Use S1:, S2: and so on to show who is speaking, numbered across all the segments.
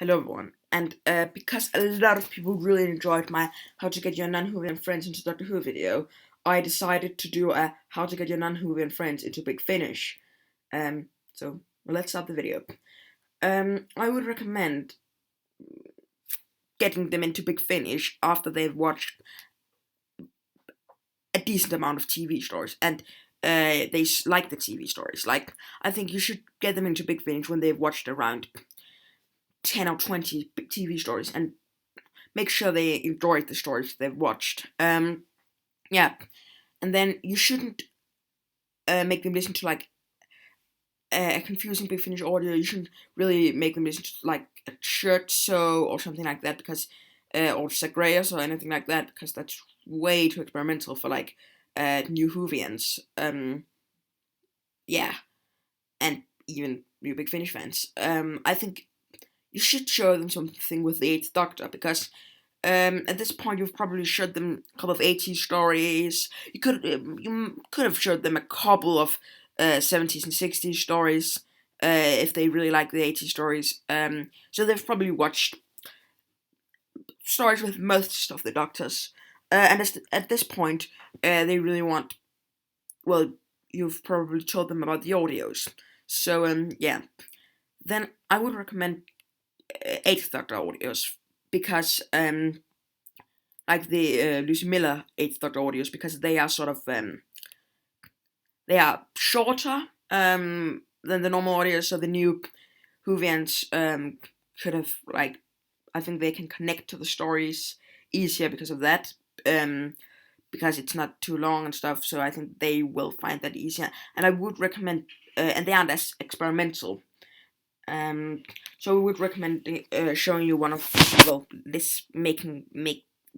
S1: Hello everyone, and because a lot of people really enjoyed my How to Get Your Non-Whovian Friends into Doctor Who video, I decided to do a How to Get Your Non-Whovian Friends into Big Finish. So let's start the video. I would recommend getting them into Big Finish after they've watched a decent amount of TV stories, and they like the TV stories. Like, I think you should get them into Big Finish when they've watched around 10 or 20 TV stories, and make sure they enjoyed the stories they've watched. Yeah, and then you shouldn't make them listen to like a confusing Big Finish audio. You shouldn't really make them listen to like a shirt show or something like that because, or Zagreus or anything like that, because that's way too experimental for like new Whovians. Yeah, and even new Big Finish fans. I think you should show them something with the Eighth Doctor because at this point, you've probably showed them a couple of 80s stories. You could have showed them a couple of 70s and 60s stories if they really like the 80s stories. So they've probably watched stories with most of the Doctors, and at this point, they really want. Well, you've probably told them about the audios. So yeah, then I would recommend Eighth Doctor audios because like the Lucy Miller Eighth Doctor audios because they are sort of they are shorter than the normal audios, so the new Whovians could have like I think they can connect to the stories easier because of that. Because it's not too long and stuff, so I think they will find that easier. And I would recommend, and they aren't as experimental. So I would recommend showing you one of this make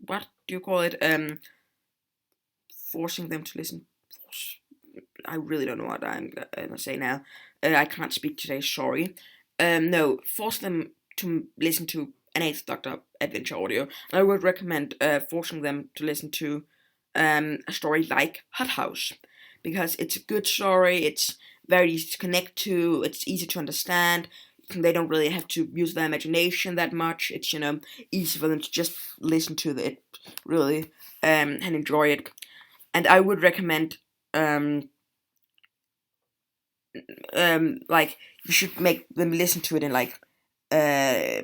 S1: what do you call it? Forcing them to listen. I really don't know what I'm gonna say now. I can't speak today. Sorry. No, force them to listen to an Eighth Doctor adventure audio. I would recommend forcing them to listen to a story like Hot House because it's a good story. It's very easy to connect to. It's easy to understand. They don't really have to use their imagination that much. It's easy for them to just listen to it really and enjoy it. And I would recommend like you should make them listen to it in like uh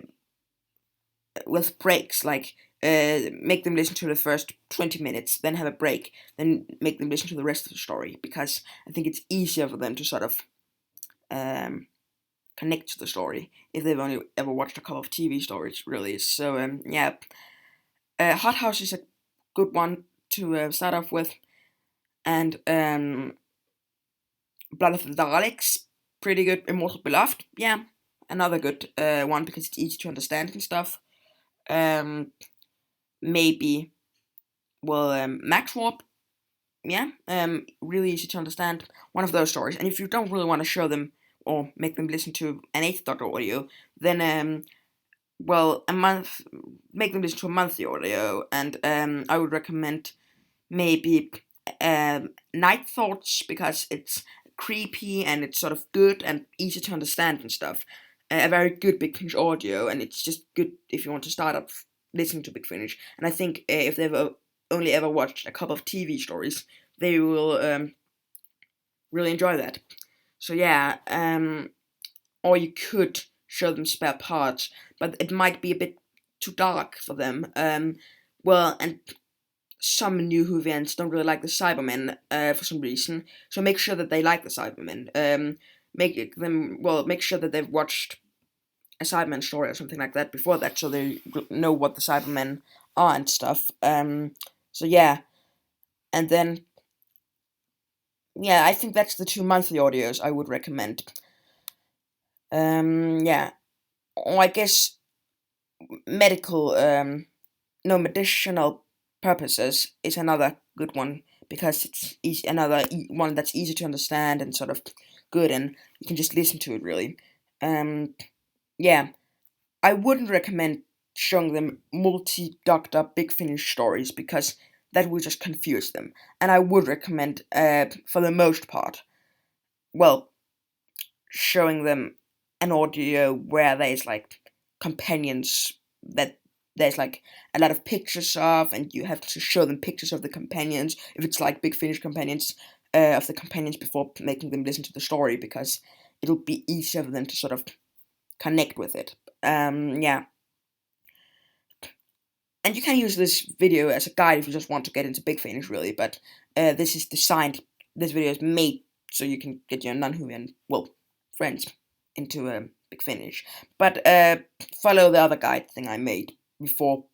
S1: with breaks, like make them listen to the first 20 minutes, then have a break, then make them listen to the rest of the story because I think it's easier for them to sort of connect to the story if they've only ever watched a couple of TV stories, really. So yeah, Hot House is a good one to start off with, and Blood of the Daleks, pretty good. Immortal Beloved, yeah, another good one because it's easy to understand and stuff. Um, Maybe Max Warp, yeah, really easy to understand. One of those stories. And if you don't really want to show them or make them listen to an Eighth Doctor audio, then a month, make them listen to a monthly audio, and I would recommend maybe Night Thoughts because it's creepy and it's sort of good and easy to understand and stuff. A very good Big Finish audio, and it's just good if you want to start up listening to Big Finish. And I think if they've only ever watched a couple of TV stories, they will really enjoy that. So yeah, or you could show them Spare Parts, but it might be a bit too dark for them. And some new Whovians don't really like the Cybermen for some reason, so make sure that they like the Cybermen. Make sure that they've watched a Cyberman story or something like that before that, so they know what the Cybermen are and stuff. So yeah, and then yeah, I think that's the two monthly audios I would recommend. Yeah, or I guess medical, no medicinal purposes is another good one because it's another one that's easy to understand and sort of good, and you can just listen to it really. Yeah, I wouldn't recommend showing them multi-doctor Big Finish stories because that would just confuse them. And I would recommend, for the most part, well, showing them an audio where there's like companions that there's like a lot of pictures of, and you have to show them pictures of the companions if it's like Big Finish companions, of the companions before making them listen to the story, because it'll be easier for them to sort of connect with it. Yeah. And you can use this video as a guide if you just want to get into Big Finish, really, but this is designed, this video is made so you can get your non-whovian, well, friends into Big Finish. But follow the other guide thing I made before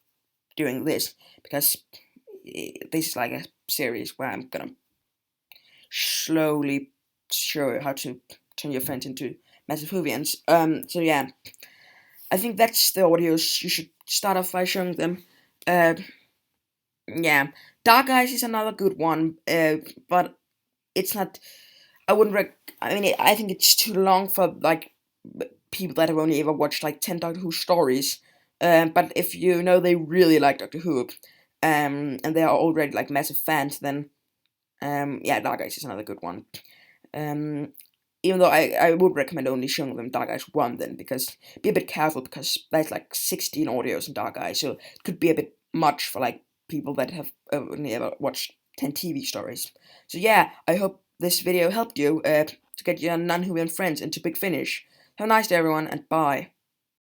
S1: doing this, because this is like a series where I'm gonna slowly show you how to turn your friends into massive whovians. So yeah, I think that's the audios you should start off by showing them. Yeah, Dark Eyes is another good one, but it's not. I wouldn't. I mean, I think it's too long for like people that have only ever watched like 10 Doctor Who stories. But if you know they really like Doctor Who, and they are already like massive fans, then yeah, Dark Eyes is another good one. Even though I would recommend only showing them Dark Eyes 1 then, because be a bit careful, because there's like 16 audios in Dark Eyes, so it could be a bit much for like people that have only ever watched 10 TV stories. So yeah, I hope this video helped you to get your non-Whovian friends into Big Finish. Have a nice day everyone, and bye.